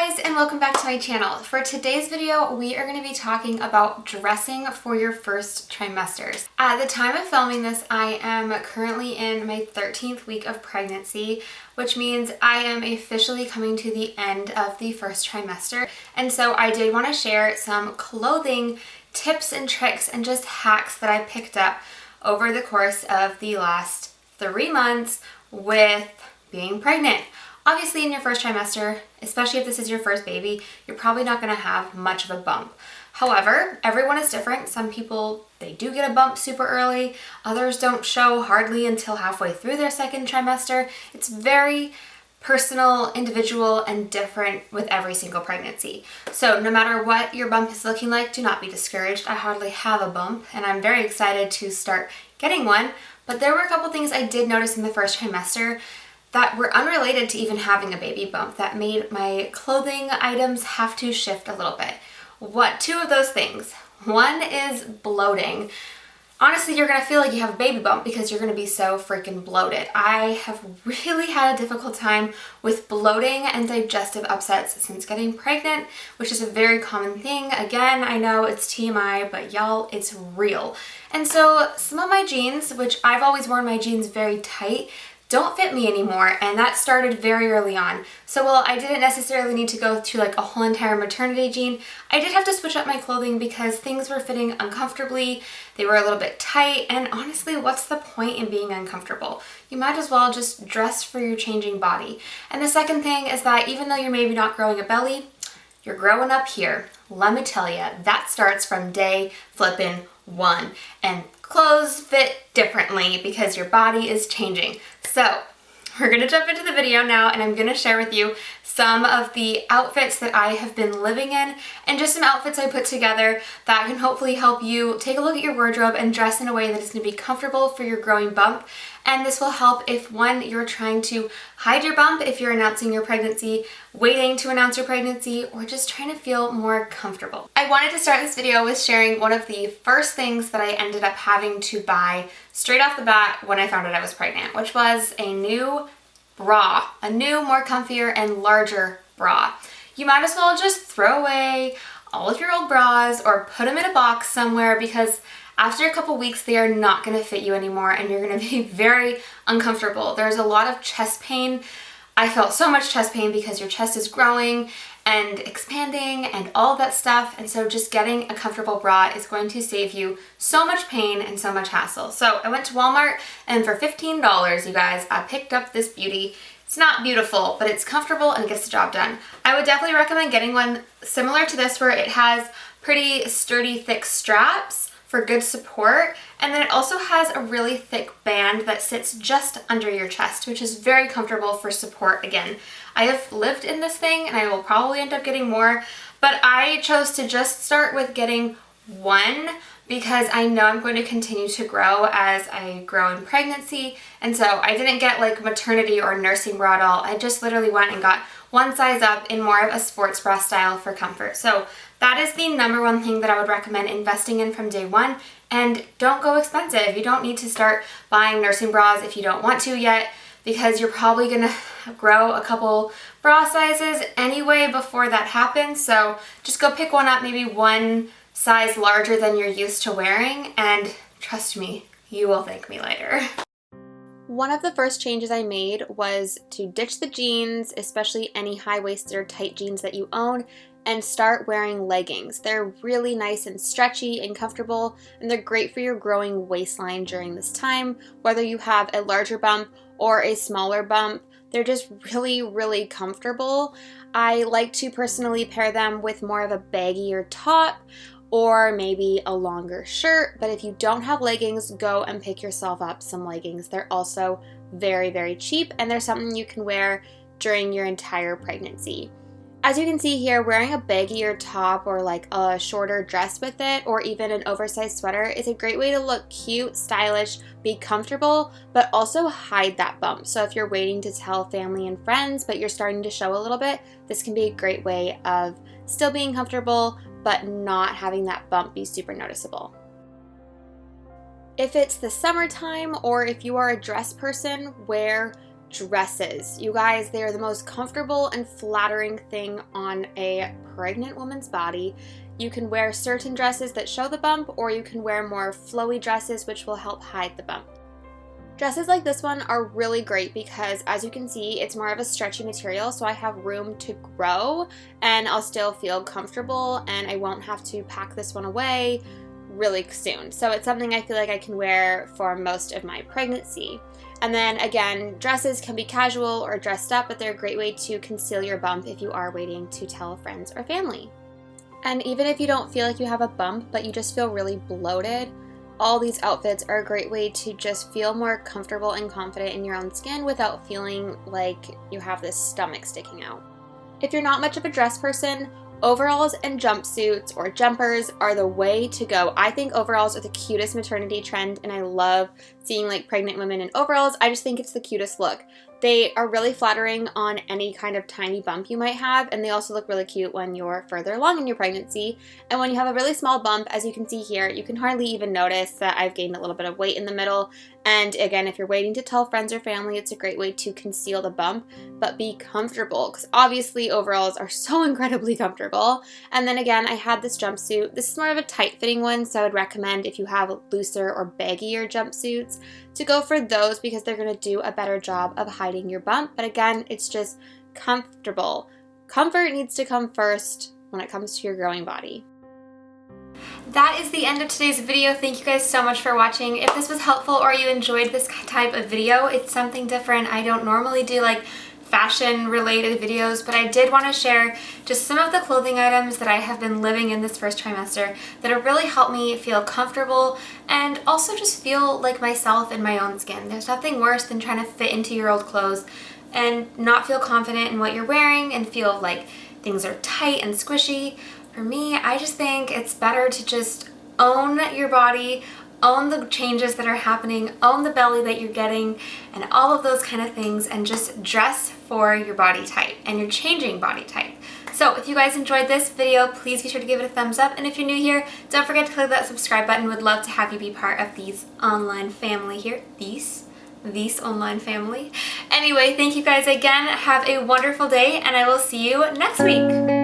guys, and welcome back to my channel. For today's video, we are going to be talking about dressing for your first trimesters. At the time of filming this, I am currently in my 13th week of pregnancy, which means I am officially coming to the end of the first trimester. And so I did want to share some clothing tips and tricks and just hacks that I picked up over the course of the last 3 months with being pregnant. Obviously in your first trimester, especially if this is your first baby, you're probably not going to have much of a bump. However, everyone is different. Some people, they do get a bump super early. Others don't show hardly until halfway through their second trimester. It's very personal, individual, and different with every single pregnancy. So no matter what your bump is looking like, do not be discouraged. I hardly have a bump, and I'm very excited to start getting one. But there were a couple things I did notice in the first trimester that were unrelated to even having a baby bump that made my clothing items have to shift a little bit. Two of those things. One is bloating. Honestly, you're going to feel like you have a baby bump because you're going to be so freaking bloated. I have really had a difficult time with bloating and digestive upsets since getting pregnant, which is a very common thing. Again, I know it's TMI, but y'all, it's real. And so some of my jeans, which I've always worn my jeans very tight, don't fit me anymore, and that started very early on. So while I didn't necessarily need to go through like a whole entire maternity jean, I did have to switch up my clothing because things were fitting uncomfortably, they were a little bit tight, and honestly, what's the point in being uncomfortable? You might as well just dress for your changing body. And the second thing is that even though you're maybe not growing a belly, you're growing up here. Let me tell you, that starts from day flippin' one. And clothes fit differently because your body is changing. So we're gonna jump into the video now, and I'm gonna share with you some of the outfits that I have been living in and just some outfits I put together that can hopefully help you take a look at your wardrobe and dress in a way that is gonna be comfortable for your growing bump. And this will help if, one, you're trying to hide your bump if you're announcing your pregnancy, waiting to announce your pregnancy, or just trying to feel more comfortable. I wanted to start this video with sharing one of the first things that I ended up having to buy straight off the bat when I found out I was pregnant, which was a new bra, a new, more comfier and larger bra. You might as well just throw away all of your old bras or put them in a box somewhere, because after a couple weeks, they are not going to fit you anymore and you're going to be very uncomfortable. There's a lot of chest pain. I felt so much chest pain because your chest is growing and expanding and all of that stuff. And so just getting a comfortable bra is going to save you so much pain and so much hassle. So I went to Walmart, and for $15, you guys, I picked up this beauty. It's not beautiful, but it's comfortable and it gets the job done. I would definitely recommend getting one similar to this, where it has pretty sturdy, thick straps for good support, and then it also has a really thick band that sits just under your chest, which is very comfortable for support again. I have lived in this thing and I will probably end up getting more, but I chose to just start with getting one because I know I'm going to continue to grow as I grow in pregnancy. And so I didn't get like maternity or nursing bra at all. I just literally went and got one size up in more of a sports bra style for comfort. So that is the number one thing that I would recommend investing in from day one. And don't go expensive. You don't need to start buying nursing bras if you don't want to yet, because you're probably gonna grow a couple bra sizes anyway before that happens. So just go pick one up, maybe one size larger than you're used to wearing, and trust me, you will thank me later. One of the first changes I made was to ditch the jeans, especially any high-waisted or tight jeans that you own, and start wearing leggings. They're really nice and stretchy and comfortable, and they're great for your growing waistline during this time, whether you have a larger bump or a smaller bump. They're just really, really comfortable. I like to personally pair them with more of a baggier top or maybe a longer shirt, but if you don't have leggings, go and pick yourself up some leggings. They're also very, very cheap, and they're something you can wear during your entire pregnancy. As you can see here, wearing a baggier top or like a shorter dress with it, or even an oversized sweater, is a great way to look cute, stylish, be comfortable, but also hide that bump. So if you're waiting to tell family and friends, but you're starting to show a little bit, this can be a great way of still being comfortable, but not having that bump be super noticeable. If it's the summertime, or if you are a dress person, wear dresses. You guys, they are the most comfortable and flattering thing on a pregnant woman's body. You can wear certain dresses that show the bump, or you can wear more flowy dresses which will help hide the bump. Dresses like this one are really great because, as you can see, it's more of a stretchy material, so I have room to grow and I'll still feel comfortable, and I won't have to pack this one away really soon. So it's something I feel like I can wear for most of my pregnancy. And then again, dresses can be casual or dressed up, but they're a great way to conceal your bump if you are waiting to tell friends or family. And even if you don't feel like you have a bump, but you just feel really bloated, all these outfits are a great way to just feel more comfortable and confident in your own skin without feeling like you have this stomach sticking out. If you're not much of a dress person, overalls and jumpsuits or jumpers are the way to go. I think overalls are the cutest maternity trend, and I love seeing like pregnant women in overalls. I just think it's the cutest look. They are really flattering on any kind of tiny bump you might have, and they also look really cute when you're further along in your pregnancy. And when you have a really small bump, as you can see here, you can hardly even notice that I've gained a little bit of weight in the middle. And again, if you're waiting to tell friends or family, it's a great way to conceal the bump, but be comfortable, because obviously overalls are so incredibly comfortable. And then again, I had this jumpsuit. This is more of a tight-fitting one, so I would recommend, if you have looser or baggier jumpsuits, to go for those because they're going to do a better job of hiding your bump. But again, it's just comfortable. Comfort needs to come first when it comes to your growing body. That is the end of today's video. Thank you guys so much for watching. If this was helpful or you enjoyed this type of video, it's something different. I don't normally do like fashion related videos, but I did want to share just some of the clothing items that I have been living in this first trimester that have really helped me feel comfortable and also just feel like myself in my own skin. There's nothing worse than trying to fit into your old clothes and not feel confident in what you're wearing and feel like things are tight and squishy. For me, I just think it's better to just own your body, own the changes that are happening, own the belly that you're getting, and all of those kind of things, and just dress for your body type and your changing body type. So if you guys enjoyed this video, please be sure to give it a thumbs up. And if you're new here, don't forget to click that subscribe button. Would love to have you be part of these online family here. These online family. Anyway, thank you guys again. Have a wonderful day, and I will see you next week.